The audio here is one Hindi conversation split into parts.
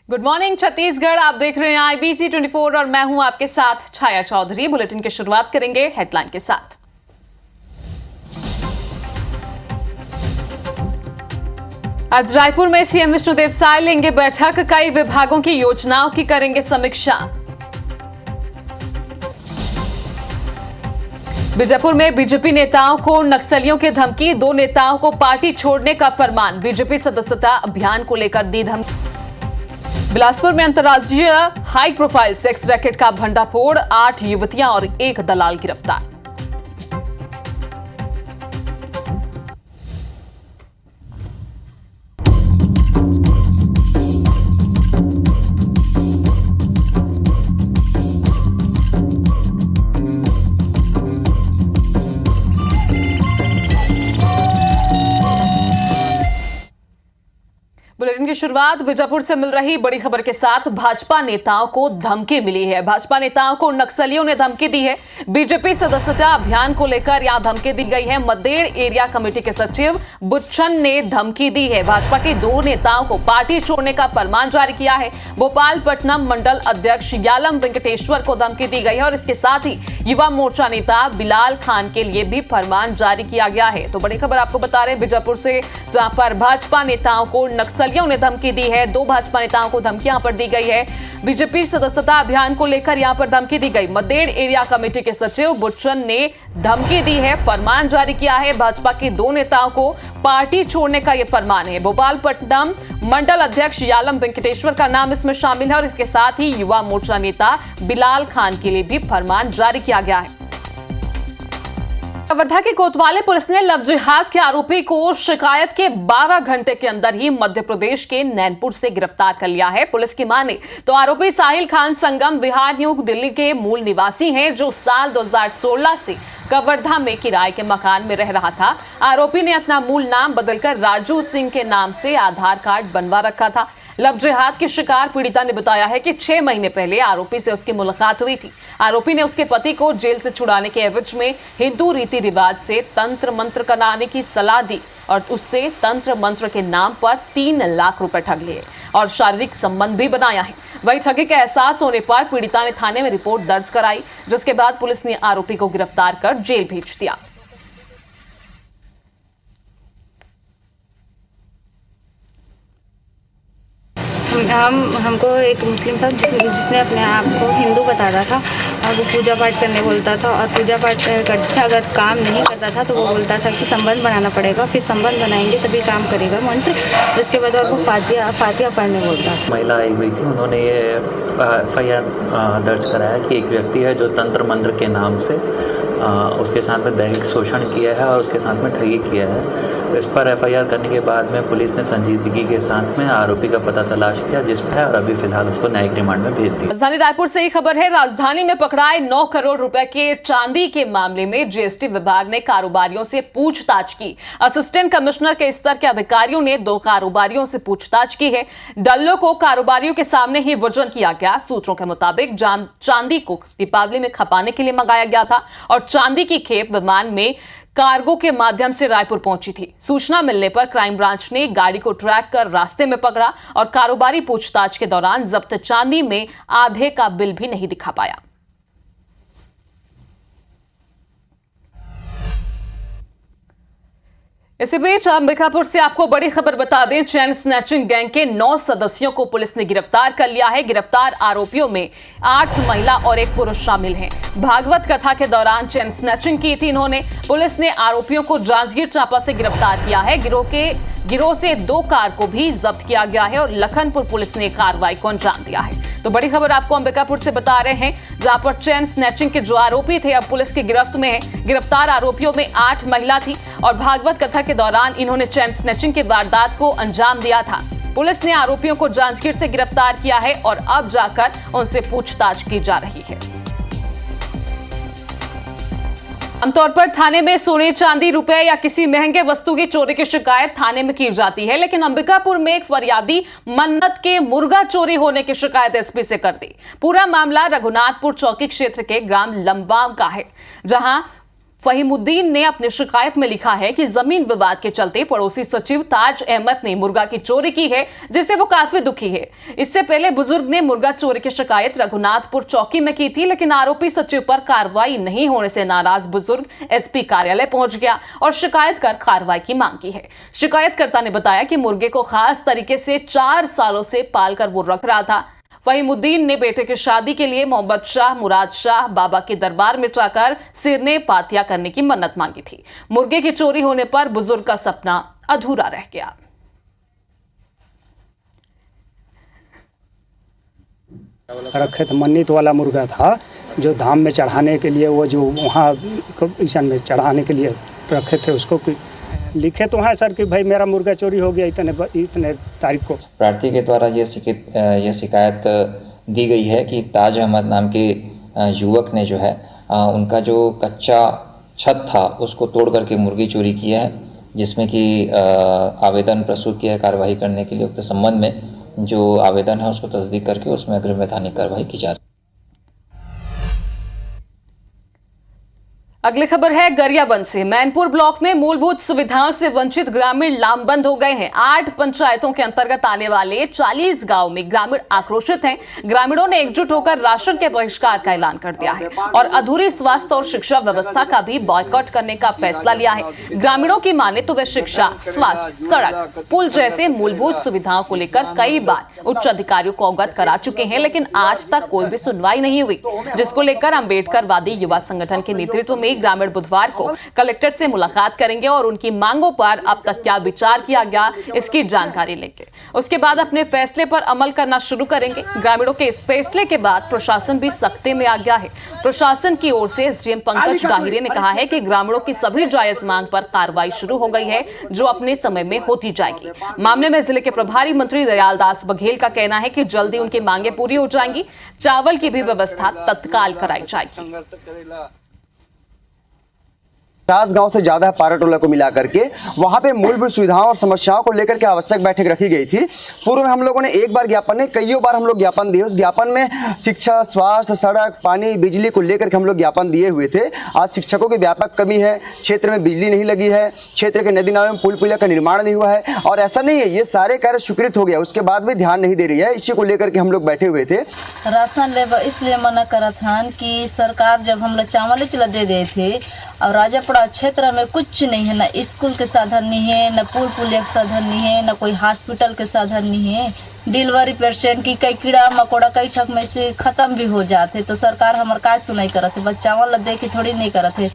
गुड मॉर्निंग छत्तीसगढ़, आप देख रहे हैं IBC 24 और मैं हूं आपके साथ छाया चौधरी। बुलेटिन की शुरुआत करेंगे हेडलाइन के साथ। आज रायपुर में सीएम विष्णुदेव साय लेंगे बैठक, कई विभागों की योजनाओं की करेंगे समीक्षा। बीजापुर में बीजेपी नेताओं को नक्सलियों की धमकी, 2 नेताओं को पार्टी छोड़ने का फरमान, बीजेपी सदस्यता अभियान को लेकर दी धमकी। बिलासपुर में अंतर्राज्यीय हाई प्रोफाइल सेक्स रैकेट का भंडाफोड़, 8 युवतियां और 1 दलाल गिरफ्तार। बुलेटिन की शुरुआत बीजापुर से मिल रही बड़ी खबर के साथ। भाजपा नेताओं को धमकी मिली है। भाजपा नेताओं को नक्सलियों ने धमकी दी है। बीजेपी सदस्यता अभियान को लेकर यह धमकी दी गई है। मद्देड़ एरिया कमेटी के सचिव बुच्चन ने धमकी दी है। भाजपा के 2 नेताओं को पार्टी छोड़ने का फरमान जारी किया है। भोपालपट्टनम मंडल अध्यक्ष यालम वेंकटेश्वर को धमकी दी गई है और इसके साथ ही युवा मोर्चा नेता बिलाल खान के लिए भी फरमान जारी किया गया है। तो बड़ी खबर आपको बता रहे हैं बीजापुर से, जहां पर भाजपा नेताओं को नक्सलियों ने धमकी दी है। 2 भाजपा नेताओं को धमकी यहां पर दी गई है। बीजेपी सदस्यता अभियान को लेकर यहां पर धमकी दी गई। मद्देड़ एरिया कमेटी के सचिव बुच्चन ने धमकी दी है, फरमान जारी किया है। भाजपा के 2 नेताओं को पार्टी छोड़ने का यह फरमान है। भोपालपट्टनम मंडल अध्यक्ष यालम वेंकटेश्वर का नाम इसमें शामिल है और इसके साथ ही युवा मोर्चा नेता बिलाल खान के लिए भी फरमान जारी किया गया है। वर्धा के कोतवाली पुलिस ने लव जिहाद के आरोपी को शिकायत के 12 घंटे के अंदर ही मध्य प्रदेश के नैनपुर से गिरफ्तार कर लिया है। पुलिस की माने तो आरोपी साहिल खान संगम विहार न्यू दिल्ली के मूल निवासी हैं, जो साल 2016 से कवर्धा में किराए के मकान में रह रहा था। आरोपी ने अपना मूल नाम बदलकर राजू सिंह के नाम से आधार कार्ड बनवा रखा था। लव जिहाद की शिकार पीड़िता ने बताया है कि 6 महीने पहले आरोपी से उसकी मुलाकात हुई थी। आरोपी ने उसके पति को जेल से छुड़ाने के एवज में हिंदू रीति रिवाज से तंत्र मंत्र कराने की सलाह दी और उससे तंत्र मंत्र के नाम पर 3 लाख रुपए ठग लिए और शारीरिक संबंध भी बनाया है। वही ठगी का एहसास होने पर पीड़िता ने थाने में रिपोर्ट दर्ज कराई, जिसके बाद पुलिस ने आरोपी को गिरफ्तार कर जेल भेज दिया। हमको एक मुस्लिम था जिसने अपने आप को हिंदू बताता था और वो पूजा पाठ करने बोलता था और पूजा पाठ करते अगर काम नहीं करता था तो वो बोलता था कि संबंध बनाना पड़ेगा, फिर संबंध बनाएंगे तभी काम करेगा मंत्र। उसके बाद और वो फातिहा पढ़ने बोलता था। महिला आई हुई थी, उन्होंने ये FIR दर्ज कराया कि एक व्यक्ति है जो तंत्र मंत्र के नाम से उसके साथ में दैहिक शोषण किया है और उसके साथ में ठगी किया है। इस पर FIR करने के बाद में पुलिस ने संजीदगी के साथ में आरोपी का पता तलाश किया, जिस पर और अभी फिलहाल उसको न्यायिक रिमांड में भेज दिया। राजधानी रायपुर से ही खबर है। राजधानी में पकड़ाए 9 करोड़ रुपए के चांदी के मामले में GST विभाग ने कारोबारियों से पूछताछ की। असिस्टेंट कमिश्नर के स्तर के अधिकारियों ने 2 कारोबारियों से पूछताछ की है। डल्लों को कारोबारियों के सामने ही वजन किया गया। सूत्रों के मुताबिक चांदी को दीपावली में खपाने के लिए मंगाया गया था और चांदी की खेप विमान में कार्गो के माध्यम से रायपुर पहुंची थी। सूचना मिलने पर क्राइम ब्रांच ने गाड़ी को ट्रैक कर रास्ते में पकड़ा और कारोबारी पूछताछ के दौरान जब्त चांदी में आधे का बिल भी नहीं दिखा पाया। इसी बीच अंबिकापुर से आपको बड़ी खबर बता दें। चेन स्नैचिंग गैंग के 9 सदस्यों को पुलिस ने गिरफ्तार कर लिया है। गिरफ्तार आरोपियों में 8 महिला और 1 पुरुष शामिल हैं। भागवत कथा के दौरान चेन स्नैचिंग की थी इन्होंने। पुलिस ने आरोपियों को जांजगीर चांपा से गिरफ्तार किया है। गिरोह से 2 कार को भी जब्त किया गया है और लखनपुर पुलिस ने कार्रवाई को अंजाम दिया है। तो बड़ी खबर आपको अंबिकापुर से बता रहे हैं, जहां पर चेन स्नैचिंग के जो आरोपी थे अब पुलिस की गिरफ्त में है। गिरफ्तार आरोपियों में 8 महिला थी और भागवत कथा के दौरान इन्होंने चेन स्नैचिंग की वारदात को अंजाम दिया था। पुलिस ने आरोपियों को जांजगीर से गिरफ्तार किया है और अब जाकर उनसे पूछताछ की जा रही है। आमतौर पर थाने में सोने चांदी रुपए या किसी महंगे वस्तु की चोरी की शिकायत थाने में की जाती है, लेकिन अंबिकापुर में एक फरियादी मन्नत के मुर्गा चोरी होने की शिकायत एसपी से कर दी। पूरा मामला रघुनाथपुर चौकी क्षेत्र के ग्राम लंबाव का है, जहां फहीमुद्दीन ने अपनी शिकायत में लिखा है कि जमीन विवाद के चलते पड़ोसी सचिव ताज अहमद ने मुर्गा की चोरी की है, जिससे वो काफी दुखी है। इससे पहले बुजुर्ग ने मुर्गा चोरी की शिकायत रघुनाथपुर चौकी में की थी, लेकिन आरोपी सचिव पर कार्रवाई नहीं होने से नाराज बुजुर्ग एसपी कार्यालय पहुंच गया और शिकायत कर कार्रवाई की मांग की है। शिकायतकर्ता ने बताया कि मुर्गे को खास तरीके से 4 सालों से पालकर वो रख रहा था। फहीमुद्दीन ने बेटे की शादी के लिए मोहम्मद शाह मुराद शाह बाबा के दरबार में जाकर सिरने पातिया करने की मन्नत मांगी थी। मुर्गे की चोरी होने पर बुजुर्ग का सपना अधूरा रह गया। रखे थे, मन्नत वाला मुर्गा था जो धाम में चढ़ाने के लिए, वो जो वहाँ ईशान में चढ़ाने के लिए रखे थे, उसको लिखे तो हैं सर कि भाई मेरा मुर्गा चोरी हो गया इतने तारीख को। प्रार्थी के द्वारा ये शिकायत दी गई है कि ताज अहमद नाम के युवक ने जो है उनका जो कच्चा छत था उसको तोड़ करके मुर्गी चोरी किया है, जिसमें कि आवेदन प्रस्तुत किया है कार्रवाई करने के लिए। उक्त संबंध में जो आवेदन है उसको तस्दीक करके उसमें अग्रिम वैधानिक कार्रवाई की जा रही है। अगली खबर है गरियाबंद से। मैनपुर ब्लॉक में मूलभूत सुविधाओं से वंचित ग्रामीण लामबंद हो गए हैं। 8 पंचायतों के अंतर्गत आने वाले 40 गांव में ग्रामीण आक्रोशित हैं। ग्रामीणों ने एकजुट होकर राशन के बहिष्कार का ऐलान कर दिया है और अधूरी स्वास्थ्य और शिक्षा व्यवस्था का भी बॉयकॉट करने का फैसला लिया है। ग्रामीणों की माने तो वे शिक्षा, स्वास्थ्य, सड़क, पुल जैसे मूलभूत सुविधाओं को लेकर कई बार उच्च अधिकारियों को अवगत करा चुके हैं, लेकिन आज तक कोई भी सुनवाई नहीं हुई, जिसको लेकर अम्बेडकरवादी युवा संगठन के नेतृत्व में ग्रामीण बुधवार को कलेक्टर से मुलाकात करेंगे और उनकी मांगों पर अब तक क्या विचार किया गया इसकी जानकारी लेंगे। उसके बाद अपने फैसले पर अमल करना शुरू करेंगे। ग्रामीणों के इस फैसले के बाद प्रशासन भी सख्ते में आ गया है। प्रशासन की ओर से एसडीएम पंकज गाहिरे ने कहा है कि ग्रामीणों की सभी जायज मांग पर कार्रवाई शुरू हो गई है, जो अपने समय में होती जाएगी। मामले में जिले के प्रभारी मंत्री दयाल दास बघेल का कहना है कि जल्दी उनकी मांगे पूरी हो जाएंगी। चावल की भी व्यवस्था तत्काल कराई जाएगी। 50 गांव से ज्यादा पाराटोला को मिला करके वहां पे मूलभूत सुविधाओं और समस्याओं को लेकर के आवश्यक बैठक रखी गई थी। पूर्व में हम लोगों ने एक बार ज्ञापन नहीं, कईयों बार हम लोग ज्ञापन दिए। उस ज्ञापन में शिक्षा, स्वास्थ्य, सड़क, पानी, बिजली को लेकर के हम लोग ज्ञापन दिए हुए थे। आज शिक्षकों की व्यापक कमी है, क्षेत्र में बिजली नहीं लगी है, क्षेत्र के नदी नालों में पुल पुलिया का निर्माण नहीं हुआ है। और ऐसा नहीं है, ये सारे कार्य स्वीकृत हो गया, उसके बाद भी ध्यान नहीं दे रही है। इसी को लेकर के हम लोग बैठे हुए थे। राशन लेबर इसलिए मना करत हन कि सरकार जब हम लोग चावल चला दे रहे थे और राजापुरा क्षेत्र में कुछ नहीं है, न स्कूल के साधन नहीं है, न पुल पुलिया के साधन नहीं है, न कोई हॉस्पिटल के साधन नहीं है। डिलीवरी पेशेंट की कई कीड़ा मकोड़ा कई ठक में से खत्म भी हो जाते, तो सरकार हमारे का सुनाई करत है, बस चावल दे के थोड़ी नहीं करत है।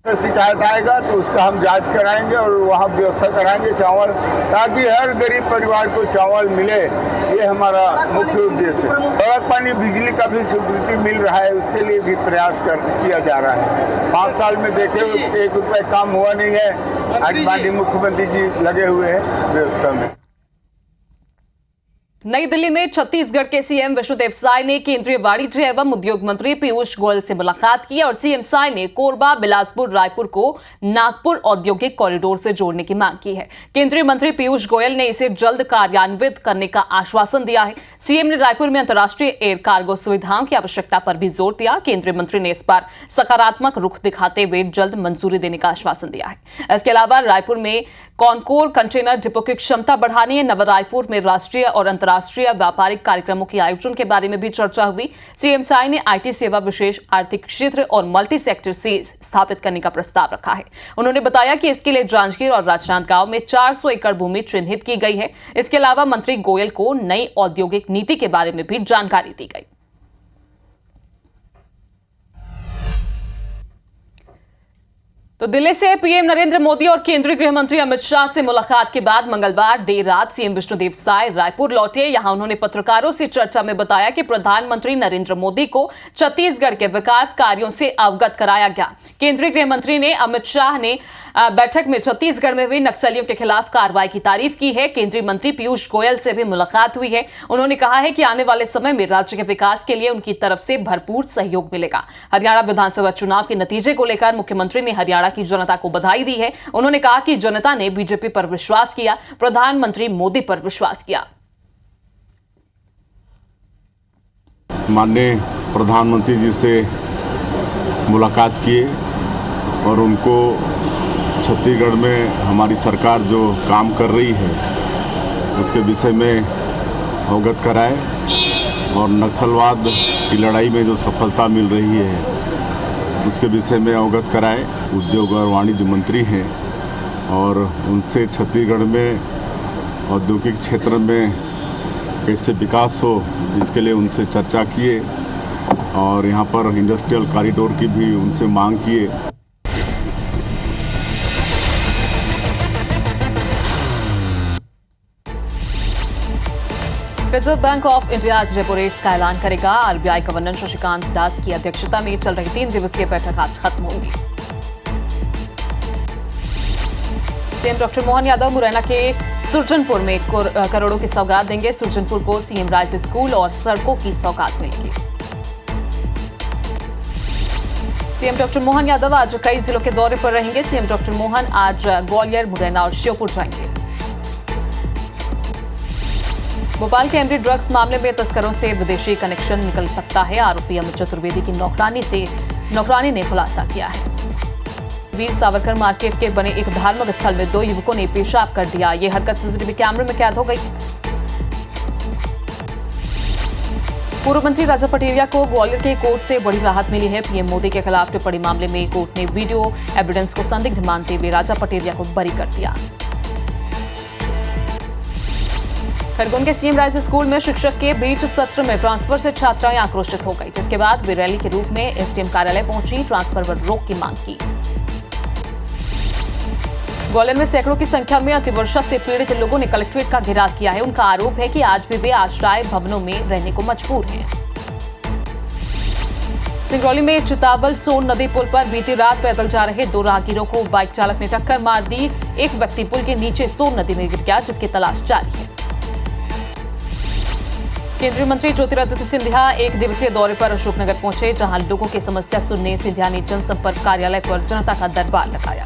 शिकायत आएगा तो उसका हम जांच कराएंगे और वहाँ व्यवस्था कराएंगे चावल, ताकि हर गरीब परिवार को चावल मिले। ये हमारा मुख्य उद्देश्य है। सड़क, पानी, बिजली का भी स्वीकृति मिल रहा है, उसके लिए भी प्रयास किया जा रहा है। 5 साल में देखे 1 रुपये काम हुआ नहीं है। आज माननीय मुख्यमंत्री जी लगे हुए हैं व्यवस्था में। नई दिल्ली में छत्तीसगढ़ के सीएम विष्णुदेव साय ने केंद्रीय वाणिज्य एवं उद्योग मंत्री पीयूष गोयल से मुलाकात की और सीएम साय ने कोरबा, बिलासपुर, रायपुर को नागपुर औद्योगिक कॉरिडोर से जोड़ने की मांग की है। केंद्रीय मंत्री पीयूष गोयल ने इसे जल्द कार्यान्वित करने का आश्वासन दिया है। सीएम ने रायपुर में अंतर्राष्ट्रीय एयर कार्गो सुविधाओं की आवश्यकता पर भी जोर दिया। केंद्रीय मंत्री ने इस पर सकारात्मक रुख दिखाते हुए जल्द मंजूरी देने का आश्वासन दिया है। इसके अलावा रायपुर में कॉनकोर कंटेनर डिपो की क्षमता बढ़ाने, नव रायपुर में राष्ट्रीय और अंतर्राष्ट्रीय व्यापारिक कार्यक्रमों के आयोजन के बारे में भी चर्चा हुई। सीएम साय ने आईटी सेवा, विशेष आर्थिक क्षेत्र और मल्टी सेक्टर सीज स्थापित करने का प्रस्ताव रखा है। उन्होंने बताया कि इसके लिए जांजगीर और राजनांदगांव में 400 एकड़ भूमि चिन्हित की गई है। इसके अलावा मंत्री गोयल को नई औद्योगिक नीति के बारे में भी जानकारी दी गई। तो दिल्ली से पीएम नरेंद्र मोदी और केंद्रीय गृह मंत्री अमित शाह से मुलाकात के बाद मंगलवार देर रात सीएम विष्णुदेव साय रायपुर लौटे। यहां उन्होंने पत्रकारों से चर्चा में बताया कि प्रधानमंत्री नरेंद्र मोदी को छत्तीसगढ़ के विकास कार्यों से अवगत कराया गया। केंद्रीय गृह मंत्री ने अमित शाह ने बैठक में छत्तीसगढ़ में हुई नक्सलियों के खिलाफ कार्रवाई की तारीफ की है। केंद्रीय मंत्री पीयूष गोयल से भी मुलाकात हुई है। उन्होंने कहा है कि आने वाले समय में राज्य के विकास के लिए उनकी तरफ से भरपूर सहयोग मिलेगा। हरियाणा विधानसभा चुनाव के नतीजे को लेकर मुख्यमंत्री ने हरियाणा की जनता को बधाई दी है। उन्होंने कहा कि जनता ने बीजेपी पर विश्वास किया, प्रधानमंत्री मोदी पर विश्वास किया। माननीय प्रधानमंत्री जी से मुलाकात किए और उनको छत्तीसगढ़ में हमारी सरकार जो काम कर रही है उसके विषय में अवगत कराए और नक्सलवाद की लड़ाई में जो सफलता मिल रही है उसके विषय में अवगत कराए। उद्योग और वाणिज्य मंत्री हैं और उनसे छत्तीसगढ़ में औद्योगिक क्षेत्र में कैसे विकास हो इसके लिए उनसे चर्चा किए और यहाँ पर इंडस्ट्रियल कॉरिडोर की भी उनसे मांग किए। रिजर्व बैंक ऑफ इंडिया आज रेपो रेट का ऐलान करेगा। आरबीआई गवर्नर शशिकांत दास की अध्यक्षता में चल रही 3 दिवसीय बैठक आज खत्म होगी। सीएम डॉक्टर मोहन यादव मुरैना के सुरजनपुर में करोड़ों की सौगात देंगे। सुरजनपुर को सीएम राइज स्कूल और सड़कों की सौगात मिलेगी। सीएम डॉक्टर मोहन यादव आज कई जिलों के दौरे पर रहेंगे। सीएम डॉक्टर मोहन आज ग्वालियर, मुरैना और श्योपुर जाएंगे। भोपाल के एमडी ड्रग्स मामले में तस्करों से विदेशी कनेक्शन निकल सकता है। आरोपी अमित चतुर्वेदी की नौकरानी ने खुलासा किया है। वीर सावरकर मार्केट के बने एक धार्मिक स्थल में 2 युवकों ने पेशाब कर दिया। ये हरकत सीसीटीवी कैमरे में कैद हो गई। पूर्व मंत्री राजा पटेरिया को ग्वालियर के कोर्ट से बड़ी राहत मिली है। पीएम मोदी के खिलाफ टिप्पणी मामले में कोर्ट ने वीडियो एविडेंस को संदिग्ध मानते हुए राजा पटेरिया को बरी कर दिया। खरगोन के सीएम राइज स्कूल में शिक्षक के बीच सत्र में ट्रांसफर से छात्राएं आक्रोशित हो गई, जिसके बाद वे रैली के रूप में एसडीएम कार्यालय पहुंची, ट्रांसफर पर रोक की मांग की। ग्वालियर में सैकड़ों की संख्या में अतिवर्षा से पीड़ित लोगों ने कलेक्ट्रेट का घेराव किया है। उनका आरोप है कि आज भी वे आश्रय भवनों में रहने को मजबूर हैं। सिंगरौली में चितावल सोन नदी पुल पर बीती रात पैदल जा रहे 2 राहगीरों को बाइक चालक ने टक्कर मार दी। एक व्यक्ति पुल के नीचे सोन नदी में गिर गया, जिसकी तलाश जारी है। केंद्रीय मंत्री ज्योतिरादित्य सिंधिया 1 दिवसीय दौरे पर अशोकनगर पहुंचे, जहां लोगों की समस्या सुनने सिंधिया ने जनसंपर्क कार्यालय पर जनता का दरबार लगाया।